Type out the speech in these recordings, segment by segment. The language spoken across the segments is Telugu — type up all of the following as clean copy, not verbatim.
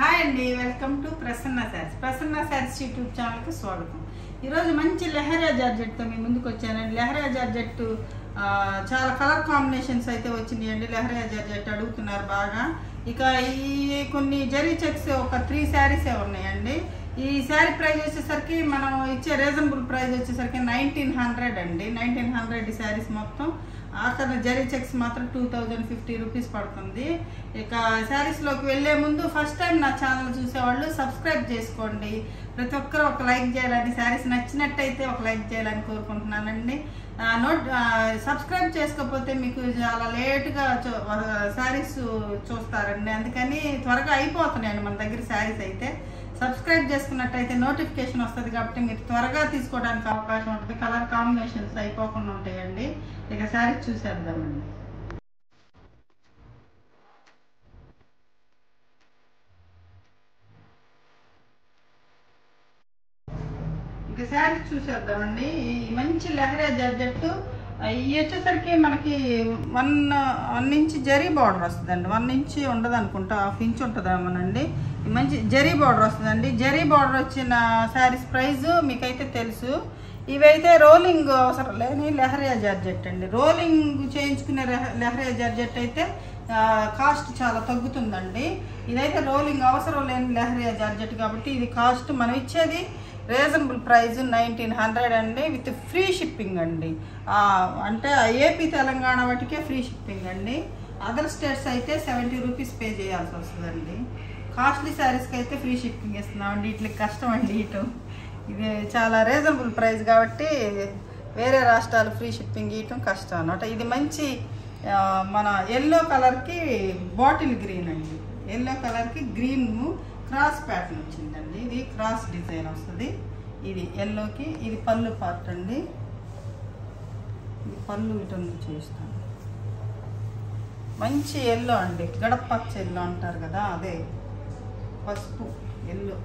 హాయ్ అండి, welcome to Prasanna saris YouTube ఛానల్కి స్వాగతం. ఈరోజు మంచి లెహరియా జార్జెట్తో మీ ముందుకు వచ్చానండి. లెహరియా జార్జెట్ చాలా కలర్ కాంబినేషన్స్ అయితే వచ్చినాయండి. లెహరియా జార్జెట్ అడుగుతున్నారు బాగా. ఇక ఈ కొన్ని జరీ చెక్స్ ఒక 3 శారీసే ఉన్నాయండి. ఈ శారీ ప్రైస్ వచ్చేసరికి మనం ఇచ్చే రీజనబుల్ ప్రైస్ వచ్చేసరికి 1900 అండి. 1900 ఈ శారీస్ మొత్తం. అక్కడ జరీ చెక్స్ మాత్రం 2050 రూపీస్ పడుతుంది. ఇక శారీస్లోకి వెళ్ళే ముందు ఫస్ట్ టైం నా ఛానల్ చూసేవాళ్ళు సబ్స్క్రైబ్ చేసుకోండి. ప్రతి ఒక్కరు ఒక లైక్ చేయాలని, శారీస్ నచ్చినట్టయితే ఒక లైక్ చేయాలని కోరుకుంటున్నానండి. సబ్స్క్రైబ్ చేసుకోకపోతే మీకు చాలా లేట్గా శారీస్ చూస్తారండి. అందుకని త్వరగా అయిపోతున్నాయండి మన దగ్గర శారీస్ అయితే. సబ్స్క్రైబ్ చేసుకున్నట్టయితే నోటిఫికేషన్ వస్తుంది కాబట్టి మీరు త్వరగా తీసుకోవడానికి అవకాశం ఉంటుంది. కలర్ కాంబినేషన్స్ అయిపోకుండా ఉంటాయండి. ఇక శారీస్ చూసేద్దామండి. ఇక శారీస్ చూసేద్దామండి. ఈ మంచి లెహరియా జార్జెట్ ఇవి వచ్చేసరికి మనకి 1 ఇంచ్ జరీ బార్డర్ వస్తుందండి. 1 ఇంచ్ ఉండదు అనుకుంటా, 1/2 ఇంచ్ ఉంటుందేమోనండి. మంచి జరీ బార్డర్ వస్తుందండి. జరీ బార్డర్ వచ్చిన శారీస్ ప్రైస్ మీకైతే తెలుసు. ఇవైతే రోలింగ్ అవసరం లేని లెహరియా జార్జెట్ అండి. రోలింగ్ చేయించుకునే లెహరియా జార్జెట్ అయితే కాస్ట్ చాలా తగ్గుతుందండి. ఇదైతే రోలింగ్ అవసరం లేని లెహరియా జార్జెట్ కాబట్టి ఇది కాస్ట్ మనం ఇచ్చేది రీజనబుల్ ప్రైస్ 1900 అండి, విత్ ఫ్రీ షిప్పింగ్ అండి. అంటే ఏపీ తెలంగాణ వాటికే ఫ్రీ షిప్పింగ్ అండి. అదర్ స్టేట్స్ అయితే 70 రూపీస్ పే చేయాల్సి వస్తుందండి. కాస్ట్లీ శారీస్కి అయితే ఫ్రీ షిప్పింగ్ ఇస్తున్నామండి. వీటికి కష్టం అండి. ఇది చాలా రీజనబుల్ ప్రైస్ కాబట్టి వేరే రాష్ట్రాలు ఫ్రీ షిప్పింగ్ ఇవ్వటం కష్టం అన్నమాట. ఇది మంచి మన ఎల్లో కలర్కి బాటిల్ గ్రీన్ అండి. ఎల్లో కలర్కి గ్రీన్ క్రాస్ ప్యాటర్న్ వచ్చిందండి. ఇది క్రాస్ డిజైన్ వస్తుంది. ఇది ఎల్లోకి, ఇది పళ్ళు పార్ట్ అండి. ఇది పళ్ళు ఇటందు చూస్తాను. మంచి ఎల్లో అండి, గడపచ్చ ఎల్లో అంటారు కదా, అదే పసుపు ఎల్లో.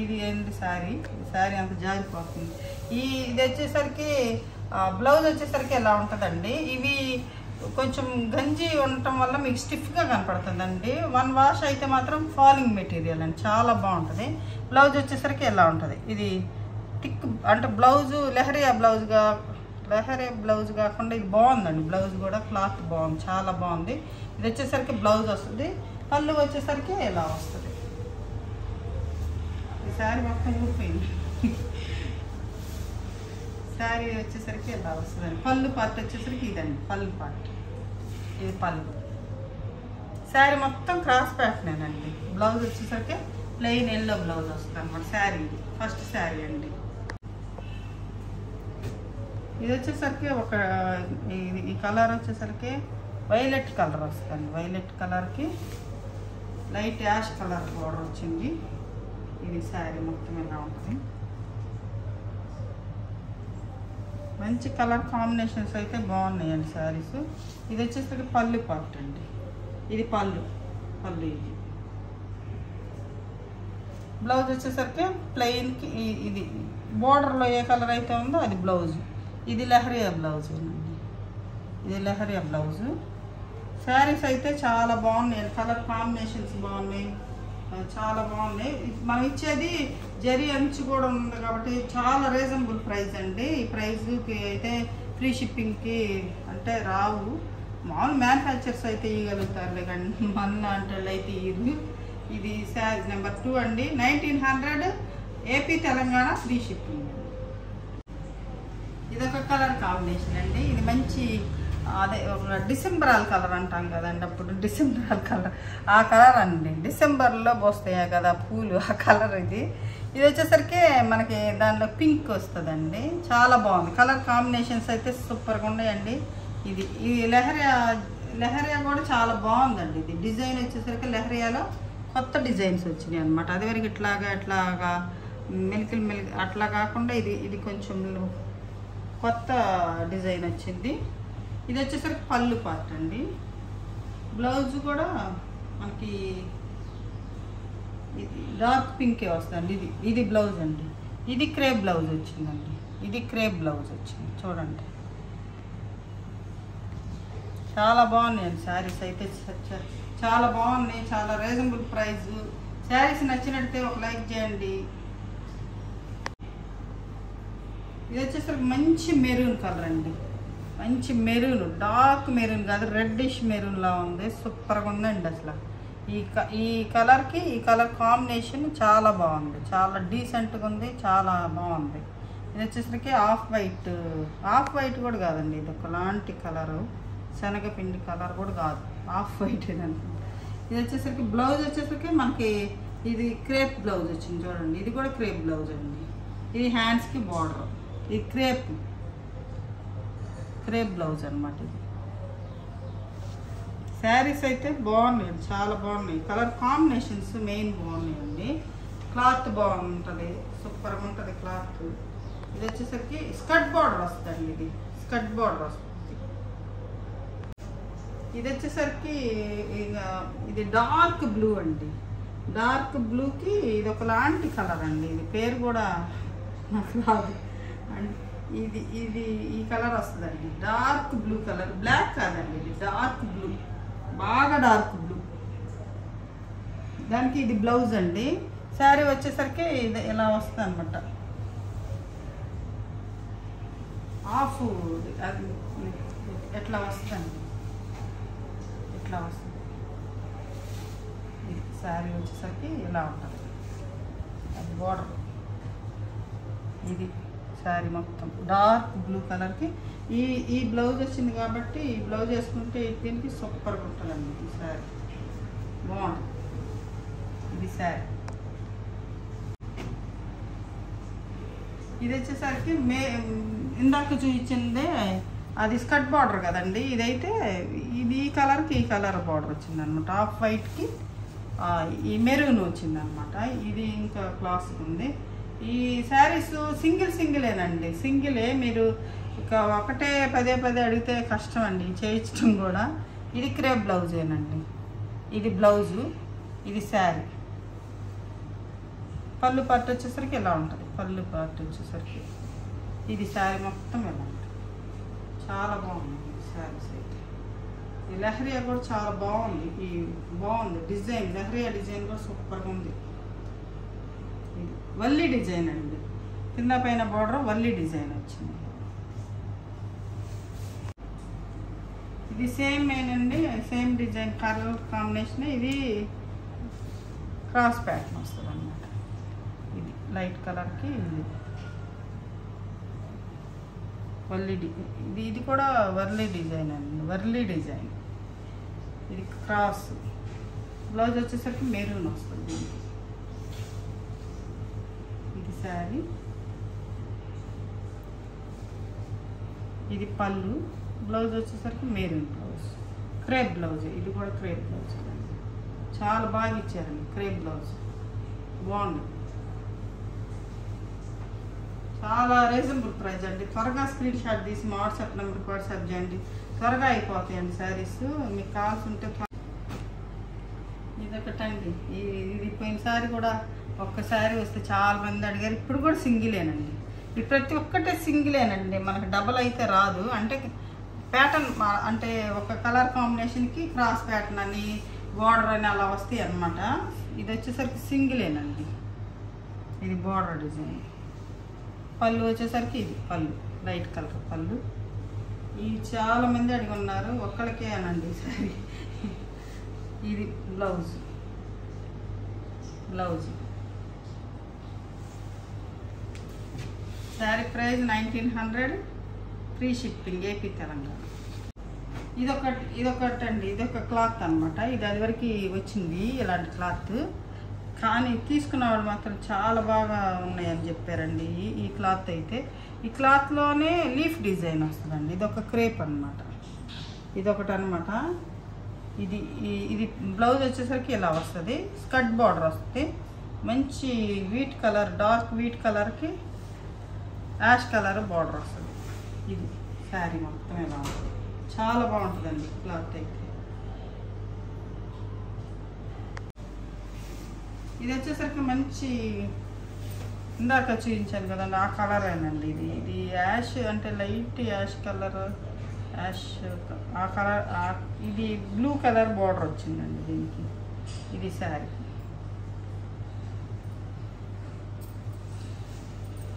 ఇది ఏంటి శారీ అంత జారిపోతుంది. ఇది వచ్చేసరికి బ్లౌజ్ వచ్చేసరికి ఎలా ఉంటుందండి. ఇవి కొంచెం గంజి ఉండటం వల్ల మీకు స్టిఫ్గా కనపడుతుందండి. 1 వాష్ అయితే మాత్రం ఫాలింగ్ మెటీరియల్ అండి, చాలా బాగుంటుంది. బ్లౌజ్ వచ్చేసరికి ఎలా ఉంటుంది, ఇది థిక్ అంటే బ్లౌజు లెహరియా బ్లౌజ్ కాకుండా ఇది బాగుందండి. బ్లౌజ్ కూడా క్లాత్ బాగుంది, చాలా బాగుంది. ఇది వచ్చేసరికి బ్లౌజ్ వస్తుంది. పళ్ళు వచ్చేసరికి ఎలా వస్తుంది. ఈ శారీ మొత్తం ఊరిపోయింది. శారీ వచ్చేసరికి ఎలా వస్తుందండి. పళ్ళు పార్ట్ వచ్చేసరికి ఇదండి పళ్ళు పార్ట్. ఇది పళ్ళు. శారీ మొత్తం క్రాస్ ప్యాటర్నేనండి. బ్లౌజ్ వచ్చేసరికి ప్లెయిన్ ఎల్లో బ్లౌజ్ వస్తుంది అనమాట. శారీ ఇది ఫస్ట్ శారీ అండి. ఇది వచ్చేసరికి ఈ కలర్ వచ్చేసరికి వైలెట్ కలర్ వస్తుంది. వైలెట్ కలర్కి లైట్ యాష్ కలర్ బోర్డర్ వచ్చింది. ఇది శారీ మొత్తం ఎలా ఉంటుంది. మంచి కలర్ కాంబినేషన్స్ అయితే బాగున్నాయండి శారీస్. ఇది వచ్చేసరికి పళ్ళు పార్ట్ అండి. ఇది పళ్ళు ఇది. బ్లౌజ్ వచ్చేసరికి ప్లెయిన్కి ఇది బోర్డర్లో ఏ కలర్ అయితే ఉందో అది బ్లౌజ్. ఇది లెహరియా బ్లౌజ్ అండి. ఇది లెహరియా బ్లౌజు. శారీస్ అయితే చాలా బాగున్నాయి. కలర్ కాంబినేషన్స్ బాగున్నాయి, చాలా బాగున్నాయి. మనం ఇచ్చేది జరీ అంచు కూడా ఉంది కాబట్టి చాలా రీజనబుల్ ప్రైస్ అండి. ఈ ప్రైస్కి అయితే ఫ్రీ షిప్పింగ్కి అంటే రావు. మామూలు మ్యానుఫ్యాక్చర్స్ అయితే ఇవ్వగలుగుతారులే కానీ మన అంటే అయితే ఇవ్వదు. ఇది శారీ నెంబర్ 2 అండి. 1900 ఏపీ తెలంగాణ ఫ్రీ షిప్పింగ్. ఇదొక కలర్ కాంబినేషన్ అండి. ఇది మంచి అదే ఒక డిసెంబరాల్ కలర్ అంటాం కదండి, అప్పుడు డిసెంబరాల్ కలర్ ఆ కలర్ అండి. డిసెంబర్లో పోస్తాయి కదా పూలు, ఆ కలర్ ఇది. ఇది వచ్చేసరికి మనకి దానిలో పింక్ వస్తుందండి. చాలా బాగుంది. కలర్ కాంబినేషన్స్ అయితే సూపర్గా ఉన్నాయండి. ఇది లెహరియా కూడా చాలా బాగుందండి. ఇది డిజైన్ వచ్చేసరికి లెహరియాలో కొత్త డిజైన్స్ వచ్చినాయి అనమాట. అదివరకు ఇట్లాగా మెలికలు అట్లా కాకుండా ఇది కొంచెం కొత్త డిజైన్ వచ్చింది. ఇది వచ్చేసరికి పళ్ళు పార్ట్ అండి. బ్లౌజ్ కూడా మనకి ఇది డార్క్ పింకే వస్తుంది. ఇది బ్లౌజ్ అండి. ఇది క్రేప్ బ్లౌజ్ వచ్చిందండి. ఇది క్రేప్ బ్లౌజ్ వచ్చింది చూడండి. చాలా బాగున్నాయండి శారీస్ అయితే. చాలా బాగున్నాయి, చాలా రీజనబుల్ ప్రైస్. శారీస్ నచ్చినట్టే ఒక లైక్ చేయండి. ఇది వచ్చేసరికి మంచి మెరూన్ కలర్ అండి, మంచి మెరూన్, డార్క్ మెరూన్ కాదు, రెడ్డిష్ మెరూన్లా ఉంది. సూపర్గా ఉందండి అసలు. ఈ కలర్కి ఈ కలర్ కాంబినేషన్ చాలా బాగుంది, చాలా డీసెంట్గా ఉంది, చాలా బాగుంది. ఇది వచ్చేసరికి ఆఫ్ వైట్ కూడా కాదండి, ఇది ఒకలాంటి కలరు, శనగపిండి కలర్ కూడా కాదు, ఆఫ్ వైట్ ఇదంతా. ఇది వచ్చేసరికి బ్లౌజ్ వచ్చేసరికి మనకి ఇది క్రేప్ బ్లౌజ్ వచ్చింది చూడండి. ఇది కూడా క్రేప్ బ్లౌజ్ అండి. ఇది హ్యాండ్స్కి బార్డర్, ఇది క్రేప్ బ్లౌజ్ అనమాట. ఇది శారీస్ అయితే బాగున్నాయి, చాలా బాగున్నాయి. కలర్ కాంబినేషన్స్ మెయిన్ బాగున్నాయండి. క్లాత్ బాగుంటుంది, సూపర్గా ఉంటుంది క్లాత్. ఇది వచ్చేసరికి స్కర్ట్ బార్డర్ వస్తుందండి, ఇది స్కర్ట్ బార్డర్ వస్తుంది. ఇది వచ్చేసరికి ఇది డార్క్ బ్లూ అండి, డార్క్ బ్లూకి ఇది ఒకలాంటి కలర్ అండి. ఇది పేరు కూడా నాకు రాదు అండ్ ఇది ఈ కలర్ వస్తుందండి, డార్క్ బ్లూ కలర్, బ్లాక్ కాదండి, ఇది డార్క్ బ్లూ, బాగా డార్క్ బ్లూ. దానికి ఇది బ్లౌజ్ అండి. శారీ వచ్చేసరికి ఇది ఇలా వస్తుంది అనమాట, హాఫ్ అది ఎట్లా వస్తుందండి, ఇట్లా వస్తుంది. శారీ వచ్చేసరికి ఇలా ఉంటుంది, అది బార్డర్. ఇది శారీ మొత్తం డార్క్ బ్లూ కలర్కి ఈ బ్లౌజ్ వచ్చింది కాబట్టి ఈ బ్లౌజ్ వేసుకుంటే దీనికి సూపర్గా ఉంటుందండి. ఈ శారీ బాగుంటుంది. ఇది శారీ. ఇది వచ్చేసరికి ఇందాక చూపించిందే అది స్కర్ట్ బార్డర్ కదండి. ఇదైతే ఇది ఈ కలర్కి ఈ కలర్ బార్డర్ వచ్చింది అనమాట, ఆఫ్ వైట్కి ఈ మెరూన్ వచ్చింది అనమాట. ఇది ఇంకా క్లాస్కి ఉంది. ఈ శారీస్ సింగిలేనండి, సింగిలే. మీరు ఇక ఒకటే పదే అడిగితే కష్టం అండి చేయించడం కూడా. ఇది క్రేప్ బ్లౌజేనండి, ఇది బ్లౌజు, ఇది శారీ. పళ్ళు పార్ట్ వచ్చేసరికి ఇలా ఉంటుంది, పళ్ళు పార్ట్ వచ్చేసరికి ఇది శారీ మొత్తం ఇలా ఉంటుంది. చాలా బాగుంది శారీస్ అయితే. ఈ లెహరియా కూడా చాలా బాగుంది, బాగుంది డిజైన్, లెహరియా డిజైన్ కూడా సూపర్గా ఉంది. ఇది వల్లి డిజైన్ అండి, కింద పైన బార్డర్ వల్లి డిజైన్ వచ్చింది. ఇది సేమ్ ఏనండి, సేమ్ డిజైన్ కలర్ కాంబినేషన్. ఇది క్రాస్ ప్యాటర్న్ వస్తుంది అన్నమాట. ఇది లైట్ కలర్కి వల్లి ఇది కూడా వర్లీ డిజైన్ అండి, వర్లీ డిజైన్. ఇది క్రాస్. బ్లౌజ్ వచ్చేసరికి మెరూన్ వస్తుంది. ఇది శారీ, ఇది పళ్ళు. బ్లౌజ్ వచ్చేసరికి మెరూన్ బ్లౌజ్, క్రేప్ బ్లౌజ్. ఇది కూడా క్రేప్ బ్లౌజ్ అండి, చాలా బాగా ఇచ్చారండి క్రేప్ బ్లౌజ్, బాగుంది. చాలా రీజనబుల్ ప్రైస్ అండి. త్వరగా స్క్రీన్ షాట్ తీసి మా వాట్సాప్ నెంబర్కి వాట్సాప్ చేయండి, త్వరగా అయిపోతాయండి శారీస్. మీకు కావాల్సి ఉంటే ఇదొకటండి. ఇది పోయినసారి కూడా ఒక్క శారీ వస్తే చాలా మంది అడిగారు. ఇప్పుడు కూడా సింగిలేనండి, ఇది ప్రతి ఒక్కటే సింగిలేనండి, మనకు డబల్ అయితే రాదు. అంటే ప్యాటర్న్ అంటే ఒక కలర్ కాంబినేషన్కి క్రాస్ ప్యాటర్న్ అని బార్డర్ అని అలా వస్తాయి అన్నమాట. ఇది వచ్చేసరికి సింగిలేనండి. ఇది బార్డర్ డిజైన్. పళ్ళు వచ్చేసరికి ఇది పళ్ళు, లైట్ కలర్ పళ్ళు. ఇది చాలా మంది అడిగి ఉన్నారు, ఒక్కరికే అనండి సారీ. ఇది blouse, sari price 1900, free shipping, AP Telangana. ఇదొకటి అండి, ఇదొక క్లాత్ అనమాట. ఇది అది వరకు వచ్చింది ఇలాంటి క్లాత్, కానీ తీసుకున్న వాళ్ళు మాత్రం చాలా బాగా ఉన్నాయని చెప్పారండి. ఈ క్లాత్ అయితే ఈ క్లాత్లోనే లీఫ్ డిజైన్ వస్తుందండి. ఇదొక క్రేప్ అనమాట, ఇదొకటి అనమాట. ఇది బ్లౌజ్ వచ్చేసరికి ఇలా వస్తుంది, స్కర్ట్ బార్డర్ వస్తుంది, మంచి వీట్ కలర్, డార్క్ వీట్ కలర్కి యాష్ కలర్ బార్డర్ వస్తుంది. ఇది శారీ మొత్తం ఇలా ఉంటుంది, చాలా బాగుంటుందండి క్లాత్ అయితే. ఇది వచ్చేసరికి మంచి ఇందాక చూపించాను కదండి ఆ కలరేనండి. ఇది యాష్ అంటే లైట్ యాష్ కలర్, యాష్ ఆ కలర్, ఇది బ్లూ కలర్ బార్డర్ వచ్చిందండి దీనికి. ఇది శారీ.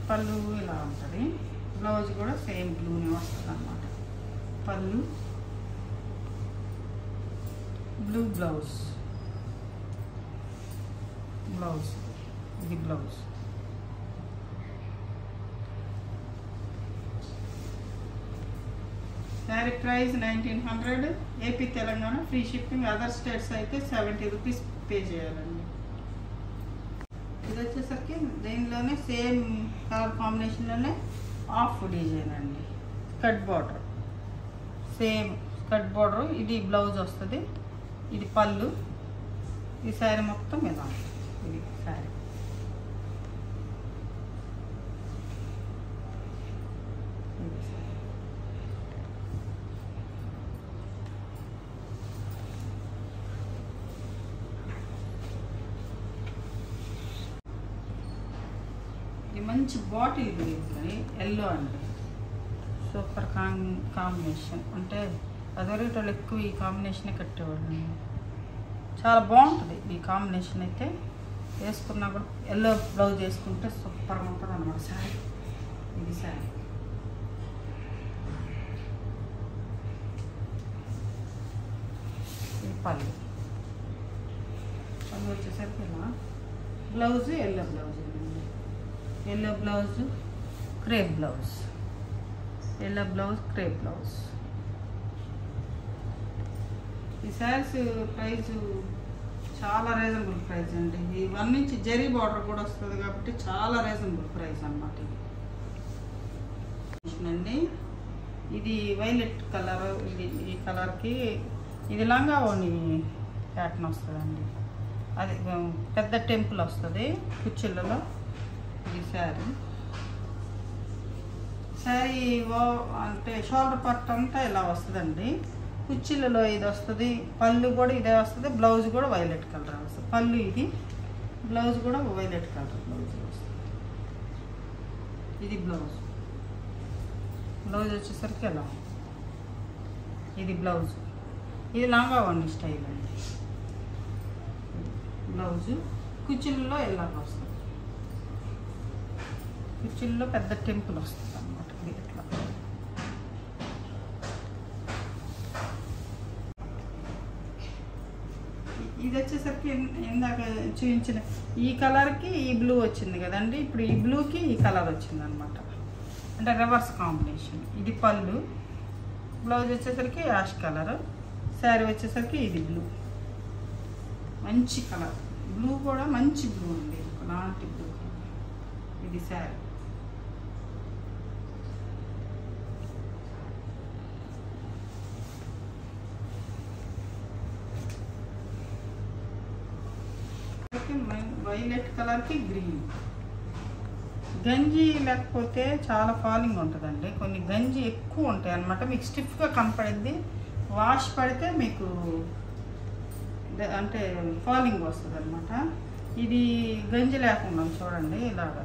పళ్ళు ఇలా ఉంటుంది. బ్లౌజ్ కూడా సేమ్ బ్లూనే వస్తుంది అన్నమాట. పళ్ళు బ్లూ బ్లౌజ్. ఇది blouse. Sari price 1900. AP Telangana free shipping. Other states అయితే 70 రూపీస్ పే చేయాలండి. ఇది వచ్చేసరికి దీనిలోనే సేమ్ కలర్ కాంబినేషన్లోనే ఆఫ్ డిజైన్ అండి. Cut border, same cut border. ఇది బ్లౌజ్ వస్తుంది. ఇది పళ్ళు. ఈ శారీ మొత్తం ఇలా ఇది శారీ. ఇది మంచి బాటిల్ గ్రీన్, ఎల్లో అండి. Super combination. అంటే అదొకటి వాళ్ళు ఎక్కువ ఈ కాంబినేషనే కట్టేవాళ్ళు. చాలా బాగుంటుంది ఈ కాంబినేషన్. అయితే వేసుకున్నా కూడా ఎల్లో బ్లౌజ్ వేసుకుంటే సూపర్గా ఉంటుంది అన్నమాట శారీ. ఇది శారీ. ఇది పళ్ళు. పళ్ళు వచ్చేసరికి ఇలా blouse yellow blouse. Yellow blouse crepe blouse. Yellow blouse crepe blouse. ఈ శారీస్ ప్రైస్ చాలా రీజనబుల్ ప్రైస్ అండి. ఈ 1 ఇంచ్ జరీ బార్డర్ కూడా వస్తుంది కాబట్టి చాలా రీజనబుల్ ప్రైస్ అన్నమాట. అండి ఇది వైలెట్ కలర్. ఈ కలర్కి ఇది లంగా ఓణి ప్యాటర్న్ వస్తుందండి. అది పెద్ద టెంపుల్ వస్తుంది కుచ్చిళ్ళలో. ఇది శారీ. శారీ అంటే షోల్డర్ పార్ట్ అంతా ఇలా వస్తుందండి. కుచ్చిళ్ళలో ఇది వస్తుంది. పళ్ళు కూడా ఇదే వస్తుంది. బ్లౌజ్ కూడా వైలెట్ కలర్ వస్తుంది. పళ్ళు ఇది, బ్లౌజ్ కూడా వైలెట్ కలర్ బ్లౌజ్ వస్తుంది. ఇది బ్లౌజ్. బ్లౌజ్ వచ్చేసరికి ఎలా, ఇది బ్లౌజ్. ఇది లాంగా వండి స్టైల్ అండి. బ్లౌజు కుచ్చిళ్ళలో ఇలాగ వస్తుంది. కుచ్చిళ్ళలో పెద్ద టెంపుల్ వస్తుంది అన్నమాట. ఇది ఇట్లా. ఇది వచ్చేసరికి ఇందాక చూపించిన ఈ కలర్కి ఈ బ్లూ వచ్చింది కదండి. ఇప్పుడు ఈ బ్లూకి ఈ కలర్ వచ్చింది అనమాట. అంటే రివర్స్ కాంబినేషన్. ఇది పళ్ళు. బ్లౌజ్ వచ్చేసరికి యాష్ కలర్. శారీ వచ్చేసరికి ఇది బ్లూ. మంచి కలర్. బ్లూ కూడా మంచి బ్లూ అండి. అలాంటి బ్లూ కలర్. ఇది శారీ. వైలెట్ కలర్కి గ్రీన్. గంజి లేకపోతే చాలా ఫాలింగ్ ఉంటుందండి. కొన్ని గంజి ఎక్కువ ఉంటాయి అన్నమాట. మీకు స్టిఫ్గా కనపడింది. వాష్ పడితే మీకు అంటే ఫాలింగ్ వస్తుంది అనమాట. ఇది గంజి లేకుండా చూడండి ఇలాగా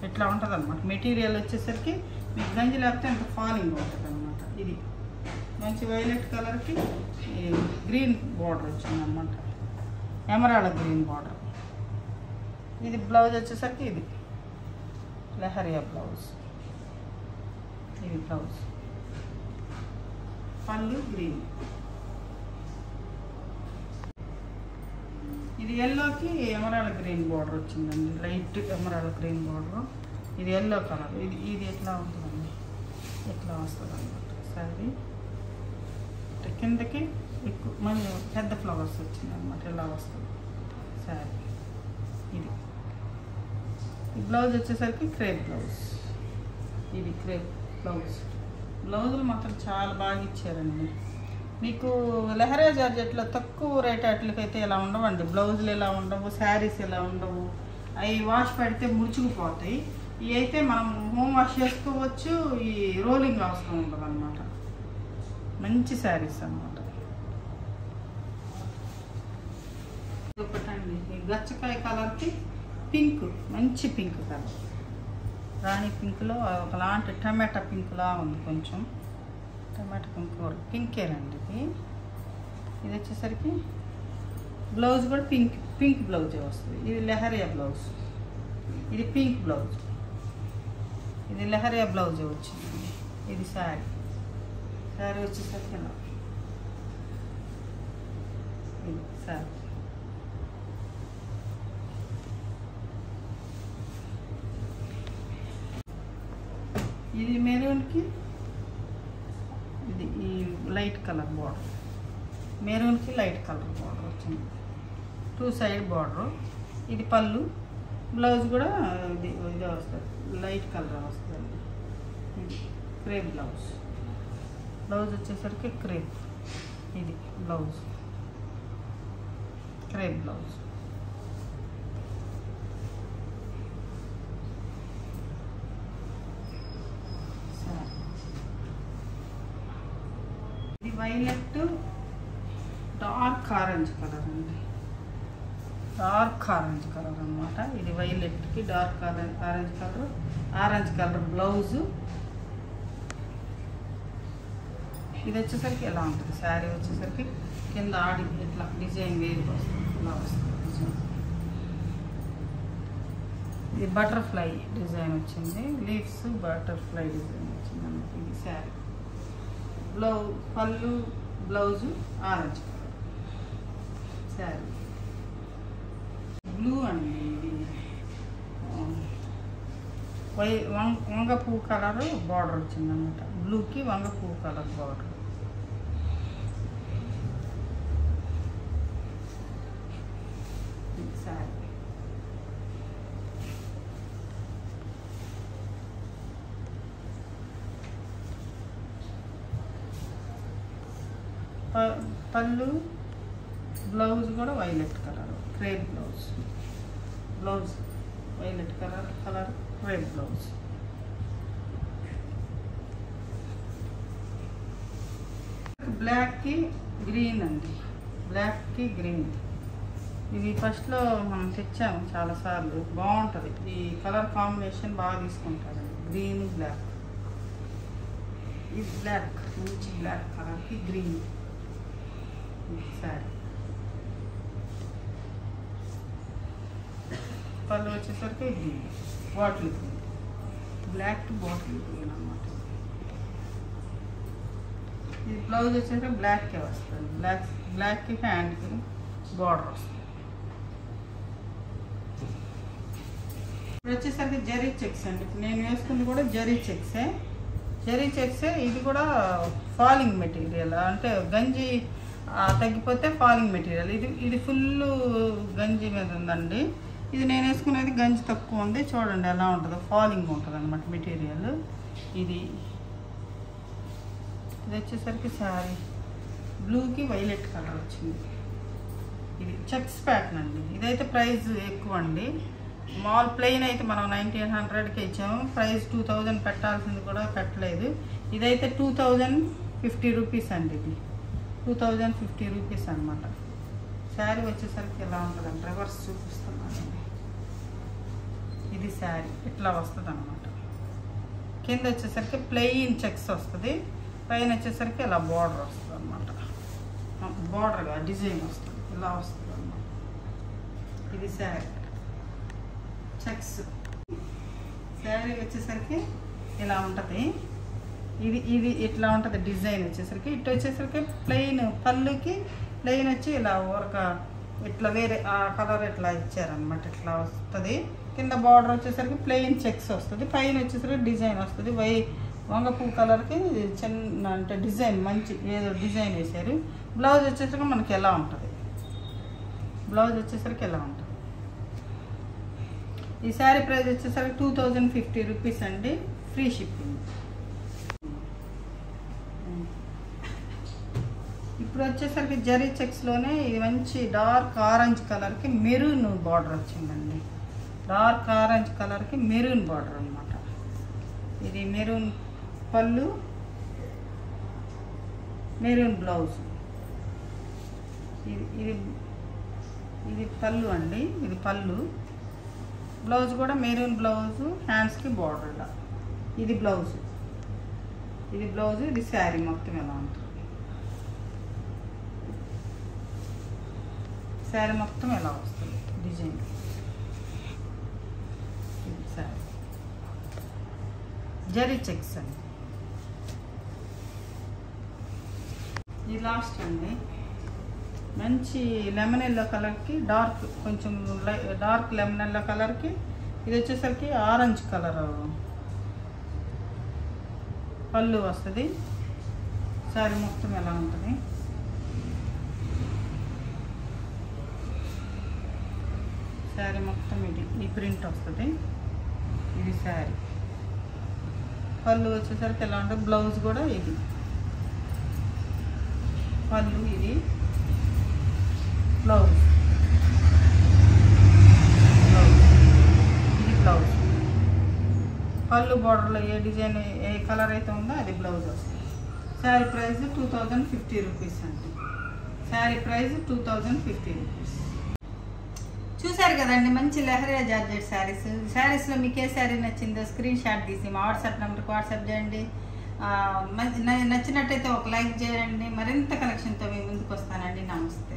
ఇట్లా ఉంటుంది అనమాట. మెటీరియల్ వచ్చేసరికి మీకు గంజి లేకపోతే అంత ఫాలింగ్ ఉంటుంది అనమాట. ఇది మంచి వైలెట్ కలర్కి గ్రీన్ బార్డర్ వచ్చింది అనమాట. Emerald green border. ఇది బ్లౌజ్ వచ్చేసరికి ఇది లెహరియా బ్లౌజ్. ఇది బ్లౌజ్. పళ్ళు గ్రీన్. ఇది ఎల్లోకి ఎమరాల్డ్ గ్రీన్ బార్డర్ వచ్చిందండి. Light emerald green border. ఇది ఎల్లో కలర్. ఇది ఎట్లా ఉంటుందండి, ఎట్లా వస్తుంది అన్నమాట శారీ. కిందకి ఎక్కువ మళ్ళీ పెద్ద ఫ్లవర్స్ వచ్చింది అనమాట. ఇలా వస్తుంది శారీ. ఇది బ్లౌజ్ వచ్చేసరికి క్రేప్ బ్లౌజ్. ఇది క్రేప్ బ్లౌజ్. బ్లౌజులు మాత్రం చాలా బాగా ఇచ్చారండి. మీకు లెహరియా జార్జెట్లో తక్కువ రేట్ అట్లకైతే ఇలా ఉండవండి. బ్లౌజులు ఇలా ఉండవు, శారీస్ ఇలా ఉండవు. అవి వాష్ పెడితే ముడుచుకుపోతాయి. ఇవి అయితే మనం హోమ్ వాష్ చేసుకోవచ్చు. ఈ రోలింగ్ అవసరం ఉండదు అన్నమాట. మంచి శారీస్ అన్నమాట. ఒకటండి ఈ గచ్చకాయ కలర్కి పింక్, మంచి పింక్ కలర్. రాణి పింక్లో ఒకలాంటి టమాటా పింక్లా ఉంది కొంచెం. టమాటా పింకేనండి ఇది వచ్చేసరికి బ్లౌజ్ కూడా పింక్ బ్లౌజే వస్తుంది. ఇది లెహరియా బ్లౌజ్, ఇది పింక్ బ్లౌజ్, ఇది లెహరియా బ్లౌజే వచ్చింది. ఇది శారీ వచ్చేసరికి ఇలా ఇది శారీ. ఇది మెరూన్కి ఇది ఈ లైట్ కలర్ బార్డర్, మెరూన్కి లైట్ కలర్ బార్డర్ వచ్చింది, 2 సైడ్ బార్డర్. ఇది పళ్ళు, బ్లౌజ్ కూడా ఇదే వస్తుంది, లైట్ కలర్ వస్తుంది. ఇది క్రేప్ బ్లౌజ్ వచ్చేసరికి క్రేప్. ఇది బ్లౌజ్ క్రేప్ బ్లౌజ్. ఇది వైలెట్ డార్క్ ఆరెంజ్ కలర్ అండి, డార్క్ ఆరెంజ్ కలర్ అనమాట. ఇది వైలెట్కి డార్క్ ఆరెంజ్ కలర్ బ్లౌజు. ఇది వచ్చేసరికి ఎలా ఉంటుంది, శారీ వచ్చేసరికి కింద ఆడి ఇట్లా డిజైన్ వేరుగా వస్తుంది, ఇలా వస్తుంది డిజైన్. ఇది బటర్ఫ్లై డిజైన్ వచ్చింది, లీవ్స్ బటర్ఫ్లై డిజైన్ వచ్చింది అన్నమాట. ఇది శారీ, పళ్ళు blouse orange colour sari. Blue అండి, ఇది వంగ పువ్వు కలర్ బార్డర్ వచ్చిందన్నమాట. బ్లూకి వంగ పువ్వు కలర్ బార్డర్. శారీ పళ్ళు బ్లౌజ్ కూడా violet colour crepe blouse, violet colour crepe blouse. బ్లాక్కి గ్రీన్ అండి, బ్లాక్కి గ్రీన్. ఇది ఫస్ట్లో మనం తెచ్చాము చాలాసార్లు, బాగుంటుంది ఈ కలర్ కాంబినేషన్, బాగా తీసుకుంటారండి. గ్రీన్ బ్లాక్, ఇది బ్లాక్ మంచి బ్లాక్ కలర్కి గ్రీన్ శారీ. పళ్ళు వచ్చేసరికి green, bottle green, black bottle green అన్నమాట. ఇది బ్లౌజ్ వచ్చేసరికి బ్లాక్కే వస్తుంది, బ్లాక్కి హ్యాండ్కి బార్డర్ వస్తుంది. ఇప్పుడు వచ్చేసరికి జరీ చెక్స్ అండి. ఇప్పుడు నేను వేసుకుంది కూడా జరీ చెక్సే. ఇది కూడా ఫాలింగ్ మెటీరియల్, అంటే గంజి తగ్గిపోతే ఫాలింగ్ మెటీరియల్. ఇది ఫుల్ గంజి మీద ఉందండి. ఇది నేను వేసుకునేది గంజి తక్కువ ఉంది, చూడండి ఎలా ఉంటుందో, ఫాలింగ్ ఉంటుంది అన్నమాట మెటీరియల్. ఇది వచ్చేసరికి శారీ బ్లూకి వైలెట్ కలర్ వచ్చింది. ఇది చెక్స్ ప్యాటర్న్ అండి. ఇదైతే ప్రైస్ ఎక్కువ అండి. మాల్ ప్లెయిన్ అయితే మనం 1900కి ఇచ్చాము, ప్రైస్ 2000 పెట్టాల్సింది కూడా పెట్టలేదు. ఇదైతే 2050 రూపీస్ అండి. ఇది 2050 రూపీస్ అనమాట. శారీ వచ్చేసరికి ఎలా ఉంటుందండి, రివర్స్ చూపిస్తున్నాను. ఇది శారీ ఇట్లా వస్తుంది అనమాట. కింద వచ్చేసరికి ప్లెయిన్ చెక్స్ వస్తుంది, పైన వచ్చేసరికి ఇలా బార్డర్ వస్తుంది అనమాట. బార్డర్గా డిజైన్ వస్తుంది, ఇలా వస్తుంది అన్నమాట. ఇది శారీ చెక్స్. శారీ వచ్చేసరికి ఇలా ఉంటుంది. ఇది ఇట్లా ఉంటుంది డిజైన్ వచ్చేసరికి. ఇటు వచ్చేసరికి ప్లెయిన్, పళ్ళుకి ప్లెయిన్ వచ్చి ఇలా ఊరక ఇట్లా వేరే ఆ కలర్ ఇట్లా ఇచ్చారనమాట, ఇట్లా వస్తుంది. కింద బార్డర్ వచ్చేసరికి ప్లెయిన్ చెక్స్ వస్తుంది, పైన వచ్చేసరికి డిజైన్ వస్తుంది. వంగ పువ్వు కలర్కి చిన్న అంటే డిజైన్ మంచి ఏదో డిజైన్ వేసారు. బ్లౌజ్ వచ్చేసరికి మనకి ఎలా ఉంటుంది, ఈ శారీ ప్రైస్ వచ్చేసరికి 2050 రూపీస్ అండి, ఫ్రీ షిప్పింగ్. ఇప్పుడు వచ్చేసరికి జరీ చెక్స్లోనే ఇది మంచి డార్క్ ఆరెంజ్ కలర్కి మెరూన్ బార్డర్ వచ్చిందండి. డార్క్ ఆరెంజ్ కలర్కి మెరూన్ బార్డర్ అనమాట. ఇది మెరూన్ పళ్ళు, మెరూన్ బ్లౌజ్. ఇది పళ్ళు అండి, ఇది పళ్ళు. బ్లౌజ్ కూడా మెరూన్ బ్లౌజ్, హ్యాండ్స్కి బార్డర్. ఇది బ్లౌజ్ ఇది బ్లౌజ్, ఇది శారీ మొత్తం ఎలా ఉంటుంది. శారీ మొత్తం ఎలా వస్తుంది డిజైన్. ఇది శారీ జరీ చెక్స్ అండి. ఇది లాస్ట్ అండి. మంచి లెమన్ ఎల్లో కలర్కి డార్క్, కొంచెం డార్క్ లెమన్ ఎల్లో కలర్కి ఇది వచ్చేసరికి ఆరెంజ్ కలర్ పళ్ళు వస్తుంది. శారీ మొత్తం ఎలా ఉంటుంది. శారీ మొత్తం ఈ ప్రింట్ వస్తుంది. ఇది శారీ పళ్ళు వచ్చేసరికి ఎలా ఉంటుంది. బ్లౌజ్ కూడా ఇది పళ్ళు, ఇది బ్లౌజ్, ఇది బ్లౌజ్. పళ్ళు బార్డర్లో ఏ డిజైన్ ఏ కలర్ అయితే ఉందో అది బ్లౌజ్ వస్తుంది. శారీ ప్రైస్ 2050 రూపీస్ అండి. Sari price 2050 rupees. చూసారు కదండి, మంచి లెహరియా జార్జెట్ శారీస్. శారీస్లో మీకు ఏ శారీ నచ్చిందో స్క్రీన్ షాట్ తీసి మా వాట్సాప్ నెంబర్కి వాట్సాప్ చేయండి. నచ్చినట్టయితే ఒక లైక్ చేయండి. మరింత కలెక్షన్తో మీ ముందుకు వస్తానండి. నమస్తే.